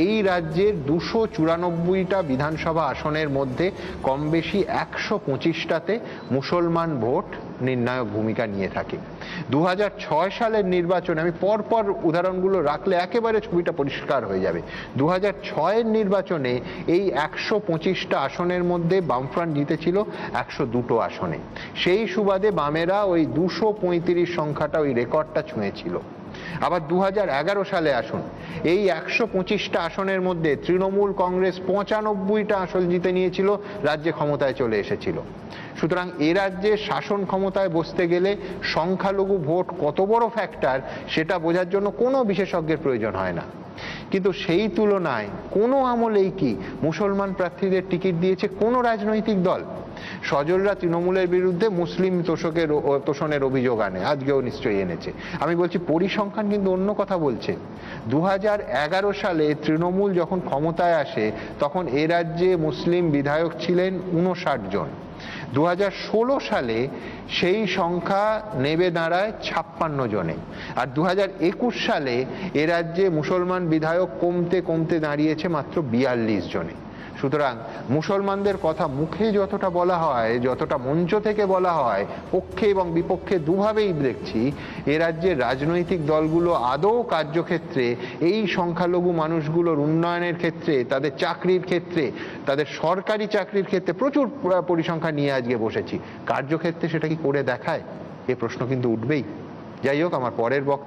এই রাজ্যের 294টা বিধানসভা আসনের মধ্যে কম বেশি 125টাতে মুসলমান ভোট নির্ণায়ক ভূমিকা নিয়ে থাকে। 2006 সালের নির্বাচনে, আমি পরপর উদাহরণগুলো রাখলে একেবারে ছবিটা পরিষ্কার হয়ে যাবে। 2006-এর নির্বাচনে এই 125টা আসনের মধ্যে বামফ্রন্ট জিতেছিল 102টো আসনে। সেই সুবাদে বামেরা ওই 235 সংখ্যাটা, ওই রেকর্ডটা ছুঁয়েছিল। আবার 2011 সালে আসুন, এই 125টা আসনের মধ্যে তৃণমূল কংগ্রেস 95টা আসন জিতে নিয়েছিল, রাজ্যে ক্ষমতায় চলে এসেছিল। সুতরাং এ রাজ্যে শাসন ক্ষমতায় বসতে গেলে সংখ্যালঘু ভোট কত বড় ফ্যাক্টর সেটা বোঝার জন্য কোনো বিশেষজ্ঞের প্রয়োজন হয় না। কিন্তু সেই তুলনায় কোনো আমলেই কি মুসলমান প্রার্থীদের টিকিট দিয়েছে কোনো রাজনৈতিক দল? সজলরা তৃণমূলের বিরুদ্ধে মুসলিম তোষণের অভিযোগ আনে, আজকেও নিশ্চয়ই এনেছে। আমি বলছি পরিসংখ্যান কিন্তু অন্য কথা বলছে। 2011 সালে তৃণমূল যখন ক্ষমতায় আসে তখন এ রাজ্যে মুসলিম বিধায়ক ছিলেন 59 জন। 2016 সালে সেই সংখ্যা নেমে দাঁড়ায় 56 জনে। আর 2021 সালে এ রাজ্যে মুসলমান বিধায়ক কমতে কমতে দাঁড়িয়েছে মাত্র 42 জনে। সুতরাং মুসলমানদের কথা মুখে যতটা বলা হয়, যতটা মঞ্চ থেকে বলা হয়, পক্ষে এবং বিপক্ষে দুভাবেই দেখছি এ রাজ্যের রাজনৈতিক দলগুলো আদৌ কার্যক্ষেত্রে এই সংখ্যালঘু মানুষগুলোর উন্নয়নের ক্ষেত্রে, তাদের চাকরির ক্ষেত্রে, তাদের সরকারি চাকরির ক্ষেত্রে প্রচুর পরিসংখ্যান নিয়ে আজকে বসেছি, কার্যক্ষেত্রে সেটা কি করে দেখায়? এ প্রশ্ন কিন্তু উঠবেই। যাই হোক, আমার পরের বক্তব্য